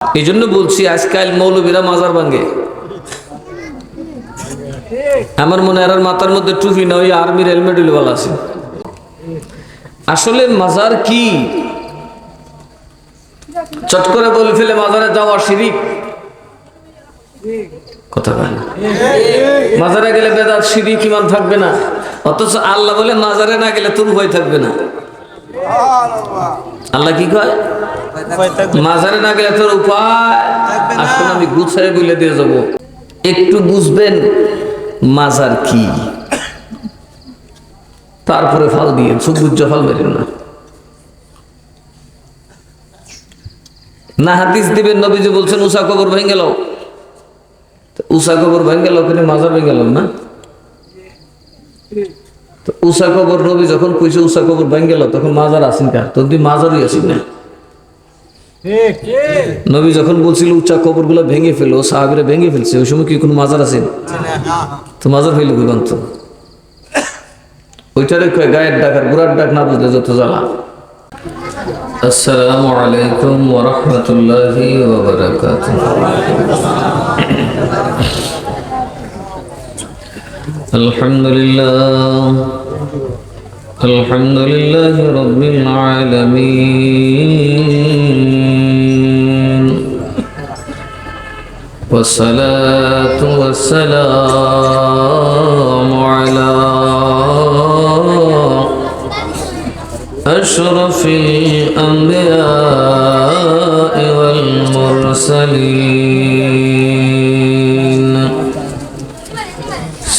এই জন্য বলছি আজকাল মৌলবীরা মাজার ভাঙে। আমার মনে হয় মাথার মধ্যে টুপি না, ওই আর্মির হেলমেট ওয়ালা আছে। আসলে মাজার কি চট করে বলে ফেলে মাজারে যাওয়া শিরিক, কথা বলে মাজারে গেলে বেদাত শিরিক ইমান থাকবে না, অথচ আল্লাহ বলে মাজারে না গেলে তোর ভয় থাকবে না। আল্লাহ কি কয়? মাজারে না গেলে তোর উপায়। আসলে আমি গুছাই বলে দিয়ে যাবো, একটু বুঝবেন মাজার কি, তারপরে ফল দিয়ে সুবুজ্জ ফল বেরেন না। না হাদিস দিবেন, নবীজি বলছেন উষা কবর ভেঙে গেল, উষা কবর ভেঙে গেল, ওখানে মাজার ভেঙে গেল না। উষা কবর নবী যখন কইছে উষা কবর ভেঙে গেল, তখন মাজার আসেন কার? তখন তুই মাজারই আসিস না। নবী যখন বলছিল উঁচা কবর গুলো ভেঙে ফেলো, সাহাবীরা ভেঙে ফেলছে, ওই সময় কি কোনো মাজার আছে? তো মাজার হইল কই বান্ত? ওইটারে কয় গায়ের ডাক আর গোড়ার ডাক না বুঝলে যত জ্বালা। আসসালামু আলাইকুম ওয়া রাহমাতুল্লাহি ওয়া বারাকাতুহু। আলহামদুলিল্লাহ আলহামদুলিল্লাহি রাব্বিল আলামিন والصلاة والسلام على أشرف الأنبياء والمرسلين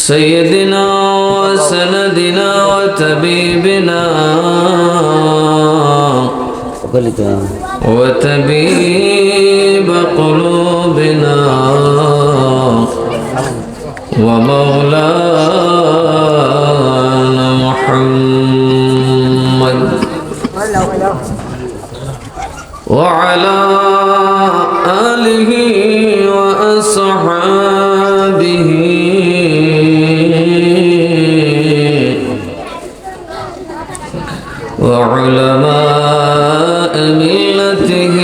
سيدنا وسندنا وطبيبنا وطبيب قلوبنا ومولانا محمد وعلى آله وأصحابه وعلماء ملته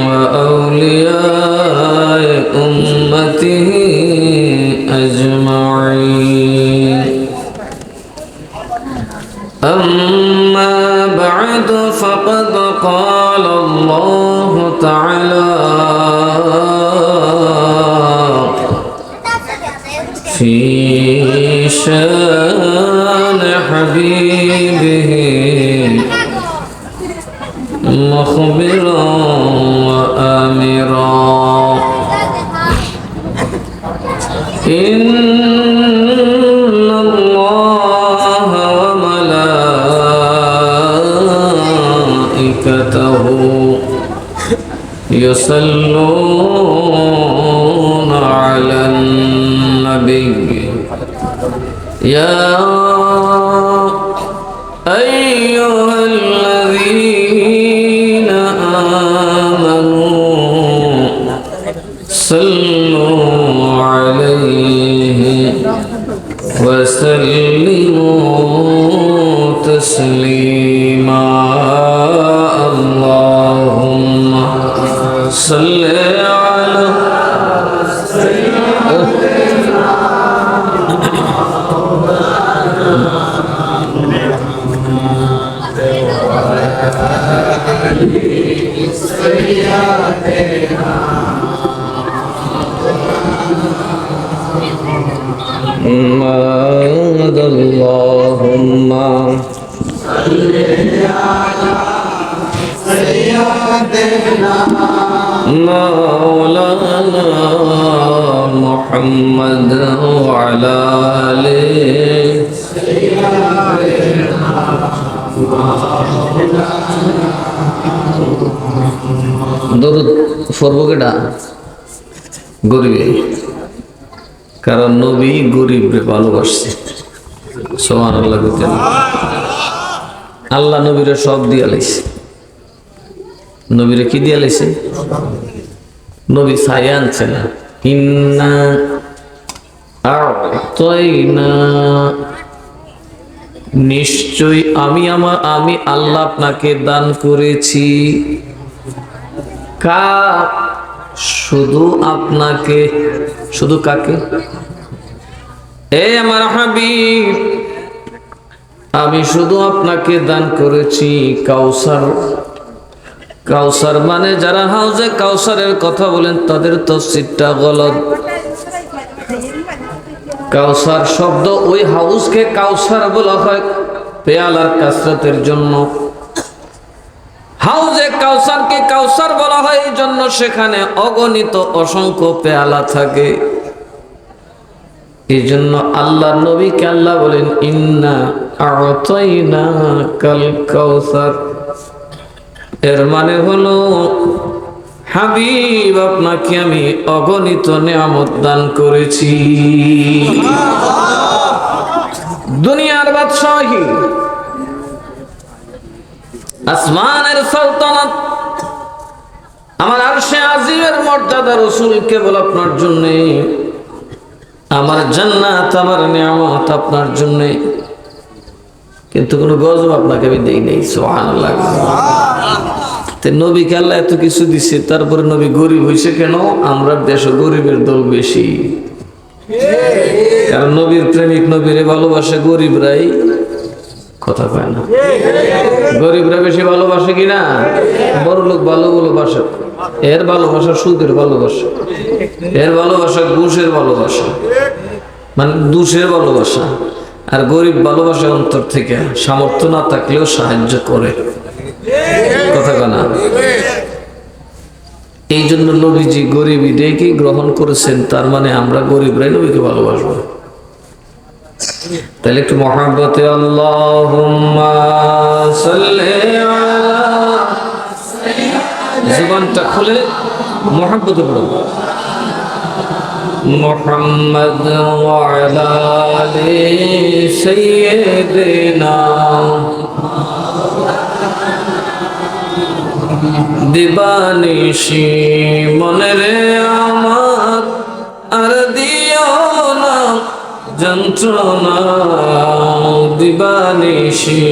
وأولياء أمته أجمعين. أما بعد فقد قال الله تعالى في شان حبيبه مخبرا وآمرا إن الله وملائكته يصلون على النبي يا أيها الذين آمنوا صلوا عليه وسلموا تسليما. اللهم صل على اللهم مولانا محمد وعلى آله দরুদ পড়ব কেডা? গরিবে, কারণ নবী গরিবরে ভালোবাসছে। সুবহানাল্লাহ। আল্লাহ নবীরে সব দিয়া লাইছে। নবীরে কি দিয়া লাইছে? নবী ছায়া আনছে না। ইন্না আ'তাইনা, নিশ্চয় আমি আল্লাহ আপনাকে দান করেছি। কার? শুধু আপনাকে। শুধু কাকে? এ আমার হাবিব, আমি শুধু আপনাকে দান করেছি কাউসার। কাউসার মানে যারা হাউজে কাউসারের কথা বলেন তাদের তাফসীরটা গলত। কাউসার শব্দ ওই হাউজকে কাউসার বলা হয় পেয়ালার কাসরাতের জন্য। হাউজে কাউসারকে কাউসার বলা হয় এই জন্য সেখানে অগণিত অসংখ্য পেয়ালা থাকে। এই জন্য আল্লাহ নবীকে আল্লাহ বলেন ইন্না আ'তাইনাকাল কাউসার। এর মানে হলো হাবিব আপনাকে আমি অগণিত নিয়ামত দান করেছি। দুনিয়ার বাদশাহী, আসমানের সালতানাত, আমার আরশে আজিমের মর্যাদা রাসূল কেবল আপনার জন্য, আমার জান্নাত আমার নিয়ামত আপনার জন্য। কিন্তু কোনো গজব আপনাকে আমি দেই নাই। সুবহানাল্লাহ। নবীকে আল্লাহ এত কিছু দিছে, তারপরে নবী গরিব হয়েছে কেন? আমরা দেশে গরিবের দল বেশি, কারণ নবীর প্রেমিক নবীরে ভালোবাসে, গরিবরাই কথা পায় না। গরিবরা বেশি ভালোবাসে কিনা? বড় লোক ভালো ভালোবাসে, এর ভালোবাসা সুদের ভালোবাসা, এর ভালোবাসা ঘুষের ভালোবাসা, মানে দুষের ভালোবাসা। আর গরিব ভালোবাসে অন্তর থেকে, সামর্থ্য না থাকলেও সাহায্য করে কথা না। এই জন্য নবীজি গরিবী দেখে গ্রহণ করেছেন, তার মানে আমরা গরিবরাই নবীকে ভালোবাসবো। তাহলে একটু মহব্বতে আল্লাহুম্মা সাল্লি আলা, জবানটা খুলে মহব্বতে পড়ো মুহাম্মদ ওয়া আলা আলি সাইয়্যিদিনা। দিবানিশি মনে রে আমার আর দিও না যন্ত্রণা। দিবানিশি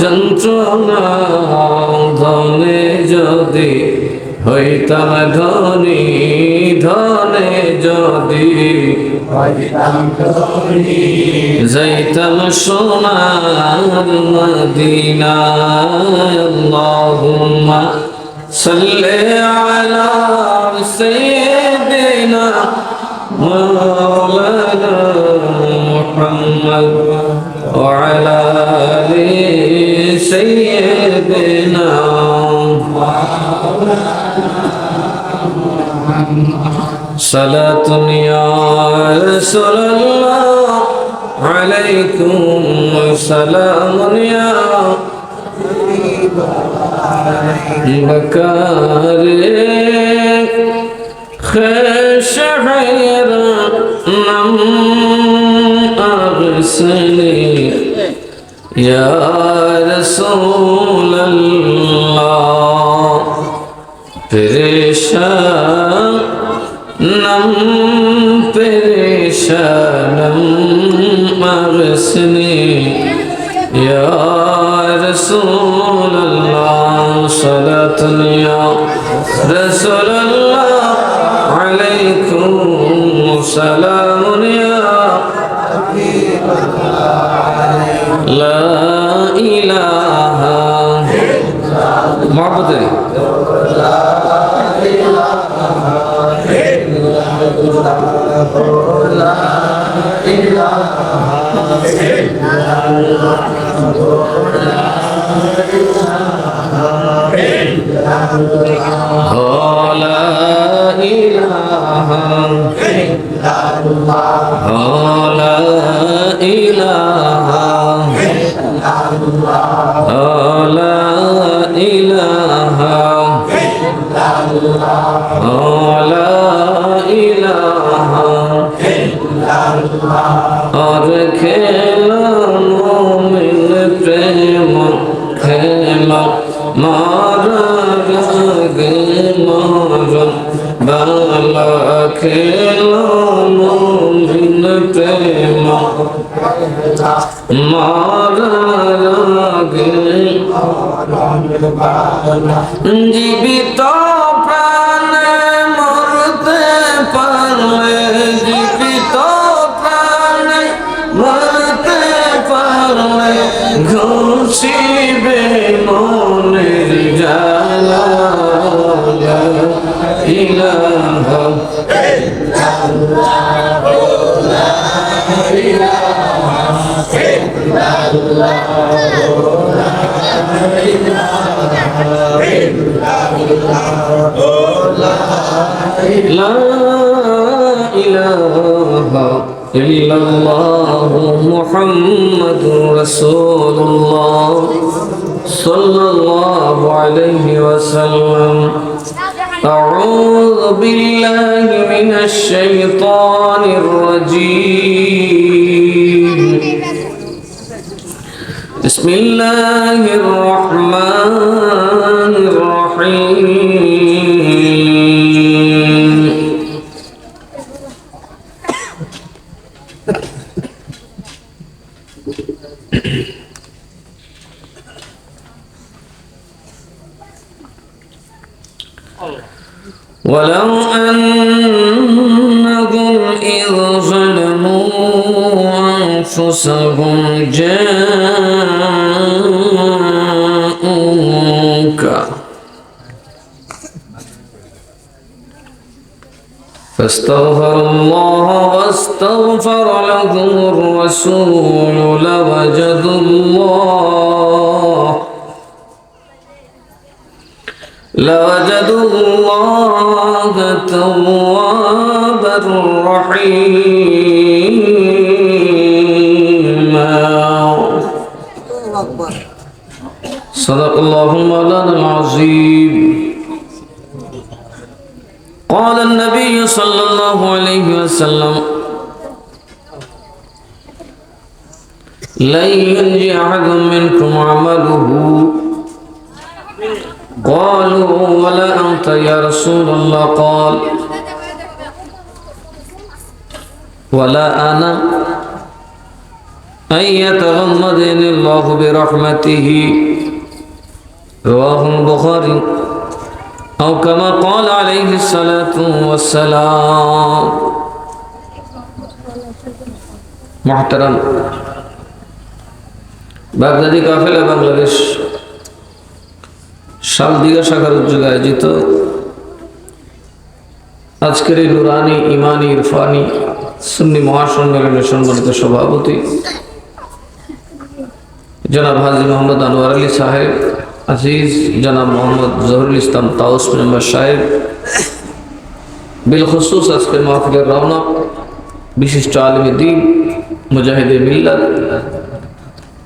যন্ত্রণা। ধনে যদি হইতাম ধনী, ধনে যদি যাইতাম সোনার মদিনায়। আল্লাহুম্মা সাল্লি আলা সাইয়্যিদিনা মাওলানা মুহাম্মদ ওয়া আলা আলি সাইয়্যিদিনা। সালাতুন ইয়া রাসূলুল্লাহ আলাইকুম সালামুন ইয়া বকারে خشعر نم أغسلي يا رسول الله پریشانم پریشانم أغسلي يا رسول الله صلاة يا رسول الله عليكم سلام يا لا إله محمد لا إله إلا الله لا إله إلا الله لا और खेला मोमिन प्रेम खेला मारा गे मारा बाला खेला मोमिन प्रेम মরণ লাগে জীবিত প্রাণে মরতে পারলে, জীবিত প্রাণে মরতে পারলে ঘুষিবে মনের জ্বালা। লা ইলাহা ইল্লাল্লাহু মুহাম্মাদুর রাসূলুল্লাহ সাল্লাল্লাহু আলাইহি ওয়াসাল্লাম। أعوذ بالله من الشيطان الرجيم. بسم الله الرحمن الرحيم. ولو أنهم إذ ظلموا أنفسهم جاءوك فاستغفروا الله واستغفر لهم الرسول لوجدوا الله توابا رحيما. صدق الله مولانا العظيم. قال النبي صلى الله عليه وسلم لن ينجي أحد منكم عمله. قالوا ولا أنت يا رسول الله؟ قال ولا أنا أن يتغمدني الله برحمته. رواه البخاري أو كما قال عليه الصلاة والسلام. محترم বাগদাদি কাফেলা বাংলাদেশ শালদিঘা শাখার উদ্যোগে আয়োজিত আজকের এই নুরানি ইমানি ইরফানি সুন্নি মহাসম্মেলনের সম্মানিত সভাপতি জনাব হাজী মোহাম্মদ আনোয়ার আলী সাহেব, আজিজ জনাব মোহাম্মদ জহুরুল ইসলাম তাউস মেম্বার সাহেব, বিলখুসুস আজকের মাহফিলের রওনক বিশিষ্ট আলিমে দ্বীন মুজাহিদে মিল্লাত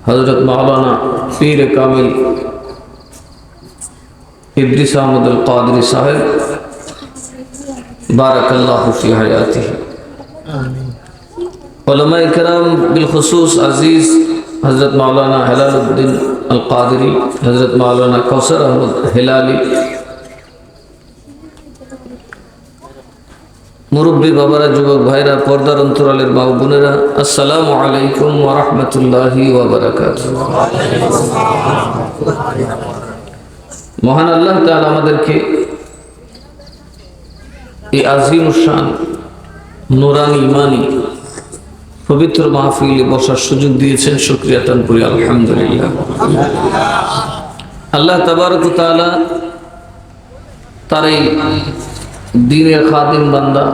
হযরত মাওলানা পীর কামিল ইদ্রিস আহমদ আল কাদরি সাহেব, বারাকাল্লাহু ফি হায়াতিহি। আমিন। উলামায়ে কেরাম বিলখুসুস আজিজ হযরত মাওলানা হেলালুদ্দিন আল কাদরি, হযরত মাওলানা কাউসার আহমদ হেলালি, মুরব্বী বাবারা, যুবক ভাইরা, পর্দার অন্তরালের মা বোনেরা, আসসালামু আলাইকুম ওয়া রাহমাতুল্লাহি ওয়া বারাকাতুহু। মহান আল্লাহ তাআলা আমাদেরকে এই আজিমুশ শান নুরানি ইমানি পবিত্র মাহফিলে বসার সুযোগ দিয়েছেন। শুকরিয়া আদান করি আলহামদুলিল্লাহ। আল্লাহ তাবারক ওয়া তাআলা তার এই দ্বীনের খাদিম বান্দা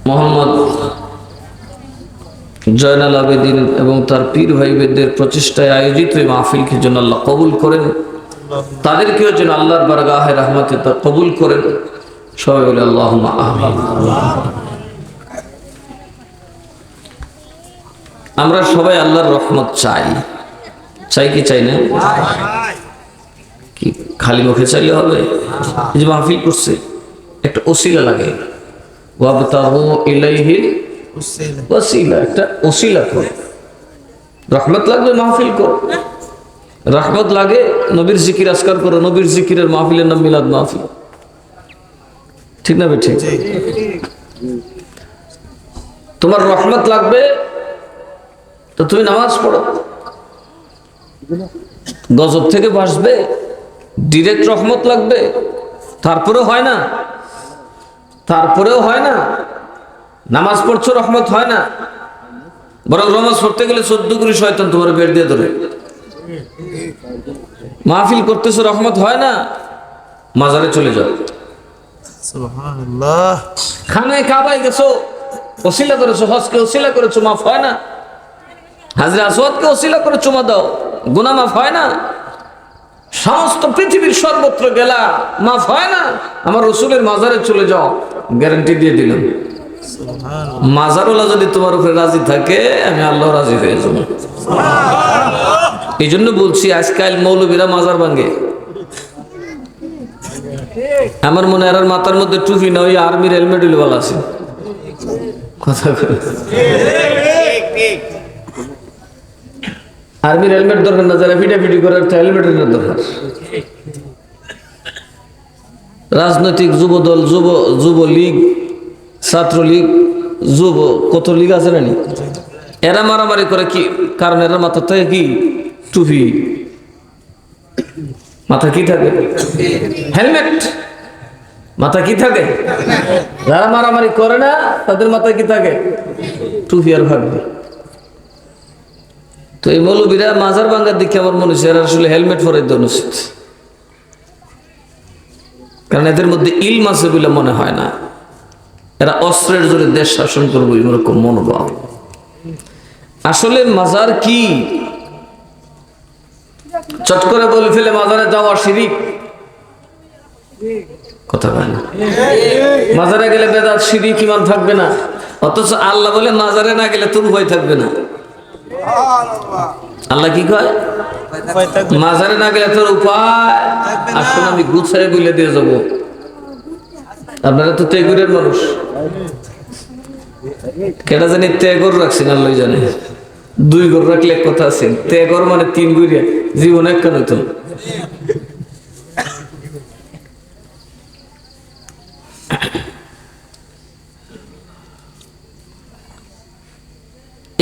মোহাম্মদ জয়নাল আবেদিন এবং তার পীর ভাইদের প্রচেষ্টায় আয়োজিত এই মাহফিলকে যেন আল্লাহ কবুল করেন, তাদেরকেও যেন আল্লাহর বারগাহে রহমতে তা কবুল করেন। সবাই বলে আল্লাহুম্মা আমিন। আমরা সবাই আল্লাহর রহমত চাই, চাই কি চাই না? কি খালি মুখে চাইলে হবে? এই যে মাহফিল করছে একটা ওসিলা লাগে, ওয়াবতাগু ইলাইহিল ওয়াসিলা, একটা ওসিলা করো। রহমত লাগবে মাহফিল করো, রহমত লাগে নবীর জিকির আজকার করো। নবীর জিকিরের মাহফিলের নাম মিলাদ মাহফিল, ঠিক না? ঠিক। তোমার রহমত লাগবে তো তুমি নামাজ পড়ো। গজব থেকে বাঁচবে, ডিরেক্ট রহমত লাগবে, তারপরেও হয় না, তারপরেও হয় না। নামাজ পড়ছো রহমত হয় না, বরং নামাজ পড়তে গেলে 14 করে শয়তান তোমার বের দিয়ে ধরে। মাহফিল করতেছো রহমত হয় না, মাজারে চলে যাও। সুবহানাল্লাহ। খানায় কাবায় গেছো, ওসিলা করেছো, হজকে ওসিলা করেছো, মাফ হয় না। হাজরে আসওয়াদকে ওসিলা করে চুমা দাও, গুনাহ মাফ হয় না। সমস্ত পৃথিবীর সর্বত্র গেলা, মাফ হয় না। আমার রসুলের মাজারে চলে যাও, গ্যারান্টি দিয়ে দিলাম। মাজারওয়ালা যদি তোমার উপরে রাজি থাকে, আমি আল্লাহ রাজি হয়ে যাব। এই জন্য বলছি আজকাল মৌলবীরা মাজার ভাঙে। আমার মনে হয় মাথার মধ্যে টুপি না, ওই আর্মির হেলমেট ওয়ালা আছে। কথা আর্মির হেলমেট দরকার না, যারা ফিটাফিটি করার হেলমেটের দরকার। রাজনৈতিক যুবদল, যুবলীগ, ছাত্রলীগ, কত লীগ আছে না, এরা মারামারি করে কি কারণ? এরা মাথা থেকে কি টুপি, মাথা কি থাকে? হেলমেট। মাথা কি থাকে? যারা মারামারি করে না তাদের মাথায় কি থাকে? টুপি আর ভাগবে। তো এই মৌলবীরা মাজার ভাঙ্গার দিকে আমার মনে হচ্ছে এরা আসলে হেলমেট পরে দেওয়া উচিত, কারণ এদের মধ্যে ইলম আছে বলে মনে হয় না। এরা অস্ত্রের জোরে দেশ শাসন করবো এরকম মনোভাব। আসলে মাজার কি? চট করে বলে ফেলে মাজারে যাওয়া শিরিক, কথা বলে না। মাজারে গেলে বেদাত শিরিক ইমান থাকবে না, অথচ আল্লাহ বলে মাজারে না গেলে তোর ভয় থাকবে না। আল্লাহ কি কয়? মাজারে না গেলে তোর উপায়। আসলে আমি গুছাই বলে দিয়ে যাবো। আপনারা তো তেগুরের মানুষ, কেটা জানি তেগর রাখছেন আল্লাহ জানে। 2 গর রাখলে কথা আছে, তেগর মানে 3 গুড়িয়া জীবন এক কেন তো।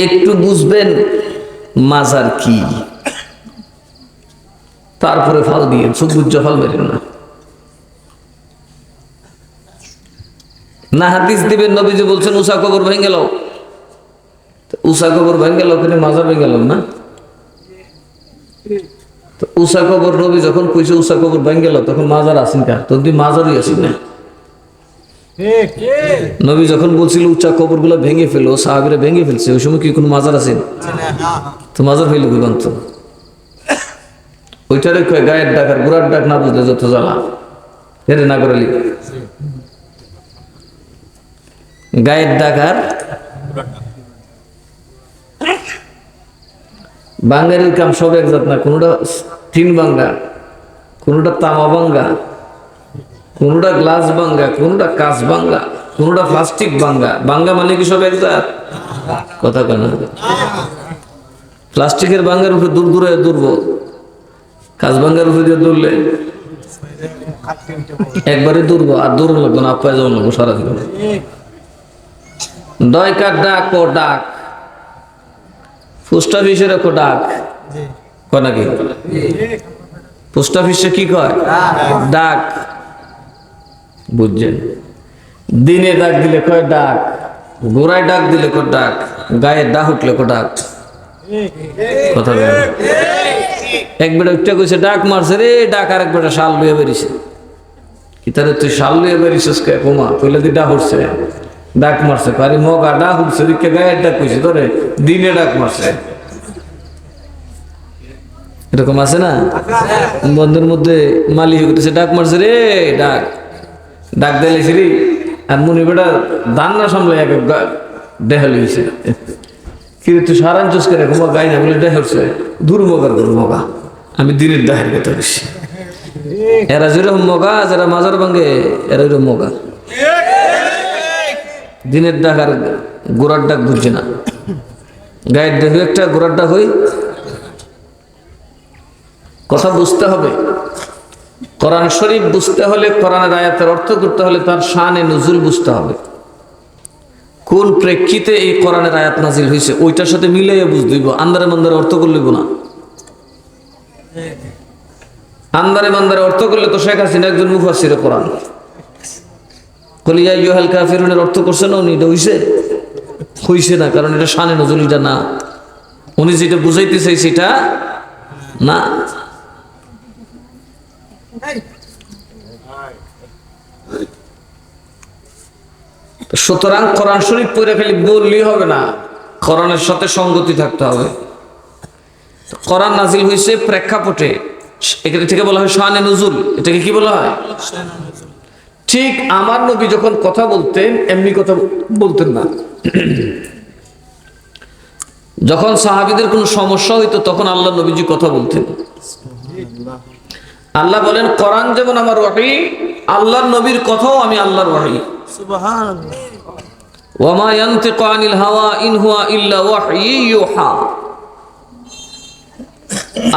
একটু বুঝবেন মাজার কি, তারপরে ফাল দিয়ে সবুজ ফাল বেরেন না। না হাদিস দিবেন, নবীজি বলছেন উষা কবর ভেঙে গেল, উষা কবর ভেঙে গেল, ওখানে মাজার ভেঙে গেল না। উষা কবর নবী যখন কইছে উষা কবর ভেঙে গেল, তখন মাজার আসেন কার? তখন মাজারই আসেন না। নবী যখন বলছিল উঁচা কবর গুলা ভেঙে ফেলো, সাহাবীরা ভেঙে ফেলছে, ওই সময় কি কোনো মাজার আছে? তো মাজার হইল বিভ্রান্ত। ওইটারে গায়ের ডাক আর গোড়ার ডাক না বুঝলে যত জ্বালা। হেরে না করালি গায়ের ডাক আর বাঙ্গারির কাম সব এক জাত না। কোনটা টিন ভাঙ্গা, কোনটা তামা ভাঙ্গা, কোনটা গ্লাস ভাঙ্গা, কোনটা কাঁচ ভাঙ্গা, কোনটা প্লাস্টিক ভাঙ্গা। ভাঙ্গা মানে কি সব এক জাত? কথা কেন? প্লাস্টিকের ভাঙ্গার উপরে দূর দূরে দুর্বল, কাঁচ ভাঙ্গার উপরে দিয়ে দৌড়লে একবারে দুর্বল, আর দূর লাগবে না, আপায় যাওয়া লাগবে সারা জীবন। দয়কার ডাক ও ডাক, পোস্ট অফিসের একটা ডাক কয় নাকি? পোস্ট অফিসে কি কয়? ডাক। বুঝছেন? দিনে ডাক দিলে কয় ডাক, গোড়ায় ডাক দিলে কয় ডাক, গায়ে ডাক উঠলে কয় ডাক। কথা বলে এক বেটা উঠতে কইছে ডাক মারছে রে, ডাক। আর এক বেটা শাল লুয়ে বেরিয়েছে। কি তারে তুই শাল লুয়ে বেরিয়েছিস কে? কমা কইলে তুই ডাক উঠছে, ডাক মারছে। পারি মগা ডাক উঠছে, গায়ের ডাক কইছে তোরে, দিনে ডাক মারছে। এরকম আছে না? বন্ধুর মধ্যে মালি হইতেছে, ডাক মারছে রে, ডাক ডাক দিলেছি রে। আর মনে বেটা দান না সামলে এক দেহাল হয়েছে। কিন্তু তুই সারান চুস করে ঘুমা গাই না বলে দেহ হচ্ছে দূর মগার দূর মগা। আমি দিনের ডাকের কথা বেশি। এরা যেরকম মগা, যারা মাজার ভাঙ্গে এরা এরকম মগা। দিনের ডাক আর গোড়ার ডাক বুঝছে না। গায়ের ডাক একটা, গোড়ার ডাক হই। কথা বুঝতে হবে। কোরআন শরীফ বুঝতে হলে, কোরআনের আয়াতের অর্থ করতে হলে তার শানে নুজুল বুঝতে হবে। কোন প্রেক্ষিতে এই কোরআনের আয়াত নাজিল হয়েছে ওইটার সাথে মিলাইয়া বুঝতেইব, আন্দারে মান্দারে অর্থ করলেব না। আন্দারে মান্দারে অর্থ করলে তো শেখ হাসিনা একজন মুফাসসিরে কোরআন, কলিয়া ইয়ুহাল কাফিরুনের অর্থ করছে না উনি, এটা হইছে না, কারণ এটা শানে নজরুল, এটা না, উনি যেটা বুঝাইতে চাই সেটা না। সুতরাং কোরআন শরীফ পড়ে খালি বললেই হবে না, কোরআনের সাথে সঙ্গতি থাকতে হবে। কোরআন নাজিল হয়েছে প্রেক্ষাপটে, এখান থেকে বলা হয় শানে নজুল, এটাকে কি বলা হয়? ঠিক আমার নবী যখন কথা বলতেন এমনি কথা বলতেন না। যখন সাহাবীদের কোনো সমস্যা হইতো তখন আল্লাহ নবীজি কথা বলতেন। আল্লাহ বলেন কোরআন যেমন আমার ওহী, আল্লাহর নবীর কথাও আমি আল্লাহর ওহী। সুবহানাল্লাহ। ওয়া মা ইয়ানতিকু আনিল হাওয়া ইন হুয়া ইল্লা ওয়াহয়ু ইউহা।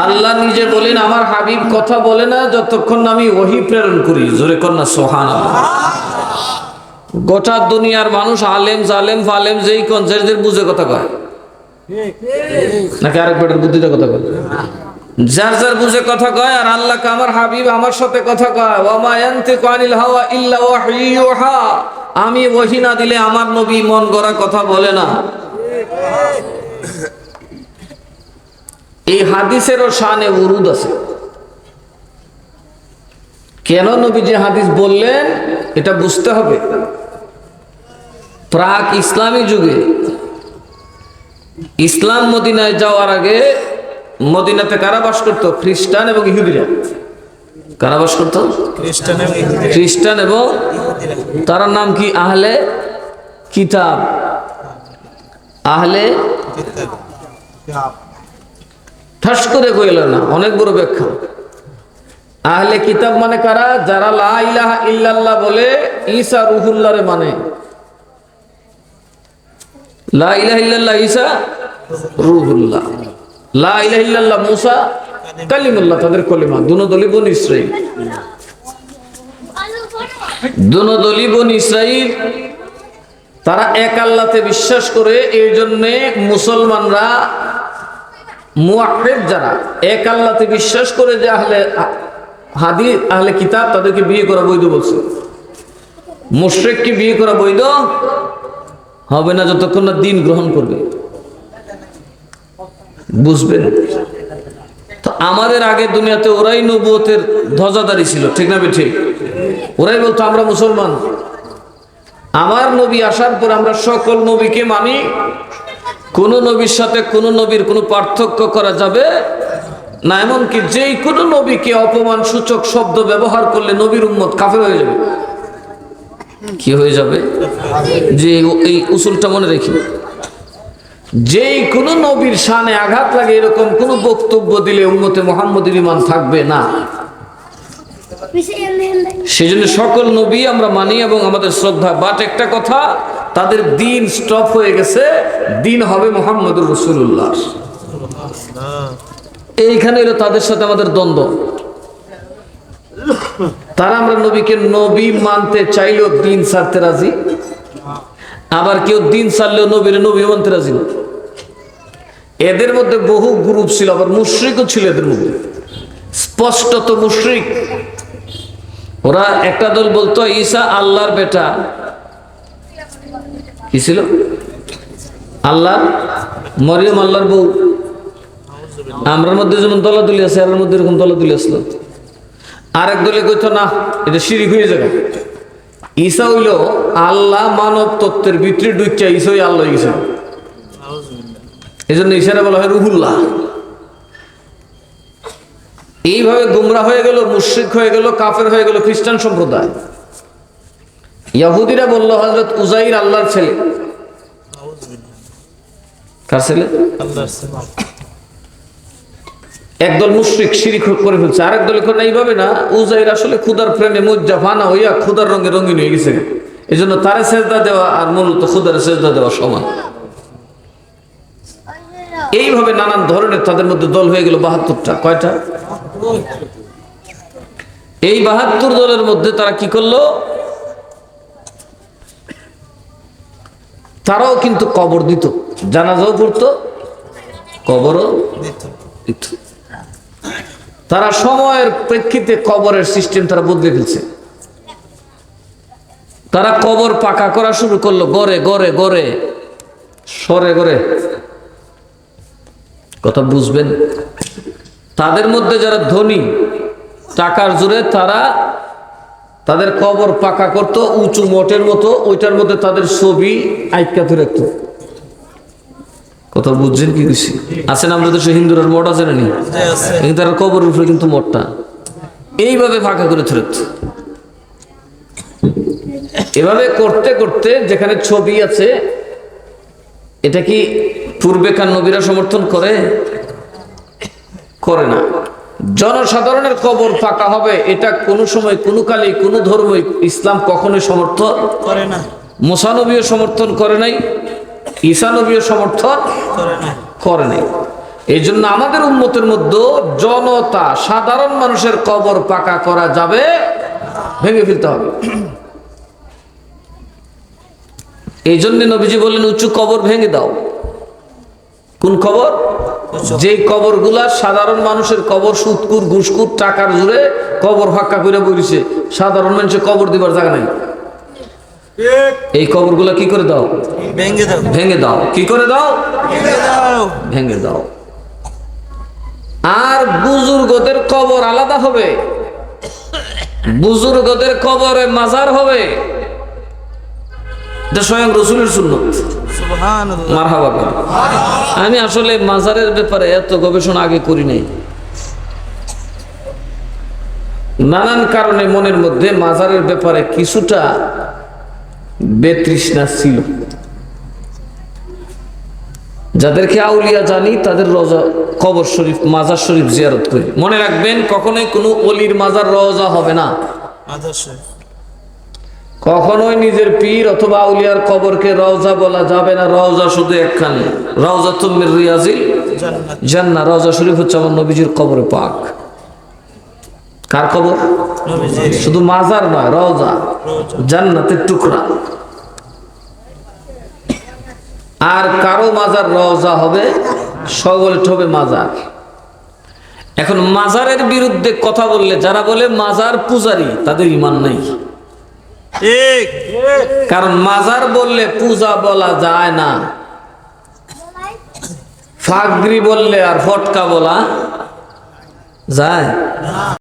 আল্লাহ নিজে বলেন আমার হাবিব কথা বলে না যতক্ষণ না আমি ওহী প্রেরণ করি। জোরে কর না সুবহানাল্লাহ। গোটা দুনিয়ার মানুষ আলেম জালেম ফালেম যেই কোন যাদের বুঝে কথা কয়, নাকি আরেক বেটার বুদ্ধিতে কথা কয়? যার যার বুঝে কথা কয়। আর আল্লাহকে আমার হাবিব আমার সাথে কথা কয়, ওয়া মা ইয়ানতিকু আনিল হাওয়া ইল্লা ওয়াহয়ু ইউহা। আমি ওহী না দিলে আমার নবী মন গড়া কথা বলে না। এই হাদিসেরও শানে উরুদ আছে। কেন নবী যে হাদিস বললেন এটা বুঝতে হবে। প্রাক ইসলামী যুগে ইসলাম মদিনায় যাওয়ার আগে মদিনাতে কারা বাস করতো? খ্রিস্টান এবং ইহুদিরা। কারা বাস করতো? খ্রিস্টান এবং তার নাম কি? আহলে কিতাব। আহলে ঠাস করে কইল না, অনেক বড় ব্যাখ্যা। আহলে কিতাব মানে কারা? যারা লা ইলাহা ইল্লাল্লাহ বলে ঈসা রুহুল্লাহরে মানে। লা ইলাহা ইল্লাল্লাহ ঈসা রুহুল্লাহ, লা ইলাহা ইল্লাল্লাহ মুসা কালিমুল্লাহ, তাদের কলিমা। দুনো দলই বনি ইসরাইল, দুনো দলই বনি ইসরাইল। তারা এক আল্লাহতে বিশ্বাস করে, এই জন্যে মুসলমানরা মুওয়াহহিদ যারা এক আল্লাহতে বিশ্বাস করে যে আহলে হাদিস আহলে কিতাব তাদেরকে বিয়ে করা বৈধ বলছে। মুশরিককে বিয়ে করা বৈধ হবে না যতক্ষণ না দ্বীন গ্রহণ করবে। বুঝবেন তো? আমাদের আগে দুনিয়াতে ওরাই নবুয়তের ধ্বজাধারী ছিল, ঠিক না ঠিক? ওরাই বলতো আমরা মুসলমান। আমার নবী আসার পর আমরা সকল নবীকে মানি, কোন নবীর সাথে কোন নবীর কোনো পার্থক্য করা যাবে না। এমনকি যেই কোনো নবীকে অপমান সূচক শব্দ ব্যবহার করলে নবীর উম্মত কাফের হয়ে যাবে। কি হয়ে যাবে? যে এই উসুলটা মনে রেখি, যেই কোনো নবীর শানে আঘাত লাগে এরকম কোন বক্তব্য দিলে উম্মতে মুহাম্মদের ঈমান থাকবে না। সেজন্য সকল নবী আমরা মানি এবং আমাদের শ্রদ্ধা। বাট একটা কথা, তাদের দ্বীন স্টপ হয়ে গেছে, দ্বীন হবে মুহাম্মদুর রাসূলুল্লাহ। এইখানে হলো তাদের সাথে আমাদের দ্বন্দ্ব। তারা আমরা নবীকে নবী মানতে চাইলেও দ্বীন ছাড়তে রাজি, আবার কেউ দ্বীন ছাড়লেও নবীর নবী মানতে রাজি না। এদের মধ্যে বহু গ্রুপ ছিল, আবার মুশরিকও ছিল এদের মধ্যে, স্পষ্টত মুশরিক। ওরা একটা দল বলতো ঈসা আল্লাহর বেটা। কি ছিল? আল্লাহ, মরিয়ম আল্লাহর বউ। আমরার মধ্যে যেমন দলাদলি আছে, এর মধ্যে এরকম দলাদলি আসলো। আরেক দলে কইতো না, এটা শিরিক হয়ে যাবে। ঈসা হইল আল্লাহ মানব তত্ত্বের ভিতরে ঢুকিয়া ঈসা আল্লাহ হয়ে গেছে। এই জন্য ঈসারে বলা হয় রুহুল্লাহ। এইভাবে গুমরা হয়ে গেল, মুশরিক হয়ে গেল, কাফের হয়ে গেল খ্রিস্টান সম্প্রদায়। ইহুদিরা বলল হযরত উযাইর আল্লাহর ছেলে। কার ছেলে? আল্লাহর ছেলে। একদল মুশরিক শিরিক করে ফেলছে, আরেক দল করে না এইভাবে না, উযাইর আসলে খুদার প্রেমে মজ্জা ফানা হইয়া খুদার রঙে রঙিন হয়ে গেছে, এজন্য তারে সেজদা দেওয়া আর মূলত খুদার সেজদা দেওয়া সমান। এইভাবে নানান ধরনের তাদের মধ্যে দল হয়ে গেল ৭২টা। কয়টা? এই ৭২ দলের মধ্যে তারা কি করলো? তারাও কিন্তু কবর দিত, জানাজাও পড়তো, কবরও দিত। তারা সময়ের প্রেক্ষিতে কবরের সিস্টেম তারা বদলে ফেলছে। তারা কবর পাকা করা শুরু করলো, গড়ে গড়ে গড়ে সরে গড়ে। কথা বুঝবেন? তাদের মধ্যে যারা ধনী, টাকার জোরে তারা তাদের কবর পাকা করত উঁচু মঠের মতো, ওইটার মধ্যে তাদের ছবি আইকাতে রাখতো। কথা বুঝছেন কি কিছু? আছে না আমাদের দেশে হিন্দুরার মঠ আছে না? কিন্তু তারা কবর উপরে কিন্তু মঠটা এইভাবে ফাঁকা করে ধরেত। এভাবে করতে করতে যেখানে ছবি আছে, এটা কি পূর্বেকার নবীরা সমর্থন করে? করে না। জনসাধারণের কবর পাকা হবে এটা কোনো সময় কোনো কালে কোনো ধর্ম ইসলাম কখনোই সমর্থন করে না। মুসা নবীও সমর্থন করে নাই, ঈসা নবীও সমর্থন করে নাই। এই জন্য আমাদের উম্মতের মধ্যে জনতা, সাধারণ মানুষের কবর পাকা করা যাবে, ভেঙে ফেলতে হবে। এই জন্য নবীজি বললেন উঁচু কবর ভেঙে দাও। কোন কবর? যে কবরগুলা সাধারণ মানুষের কবর, সুদকুর ঘুষকুর টাকার জোরে কবর ফাঁকা করে বলিছে, সাধারণ মানুষের কবর দিবার জায়গা নাই। এই কবরগুলা কি করে দাও? ভেঙে দাও। ভেঙে দাও। কি করে দাও? ভেঙে দাও। আর বুজুর্গদের কবর আলাদা হবে, বুজুর্গদের কবরে মাজার হবে। এটা স্বয়ং রসুলের সুন্নত। মারহাবা করে। আমি আসলে মাজারের ব্যাপারে এত গবেষণা আগে করি নাই। নানান কারণে মনের মধ্যে মাজারের ব্যাপারে কিছুটা বেতৃষ্ণা ছিল। যাদেরকে আউলিয়া জানি তাদের রওজা, কবর শরীফ, মাজার শরীফ জিয়ারত করি। মনে রাখবেন, কখনোই কোনো ওলির মাজার রওজা হবে না। কখনোই নিজের পীর অথবা আউলিয়ার কবরকে রওজা বলা যাবে না। রওজা শুধু একখানে, রওজাতুম মির রিয়াজিল জান্নাহ। রওজা শরীফ হচ্ছে আমার নবীজির কবরে পাক। কার কবর? শুধু মাজার নয়, রওজা, জান্নাতের টুকরা। আর কারো মাজার রওজা হবে, সকলে হবে মাজার। এখন মাজারের বিরুদ্ধে কথা বললে, যারা বলে মাজার পূজারি, তাদের ঈমান নাই। কারণ মাজার বললে পূজা বলা যায় না, ফাগরি বললে আর ফটকা বলা যায়।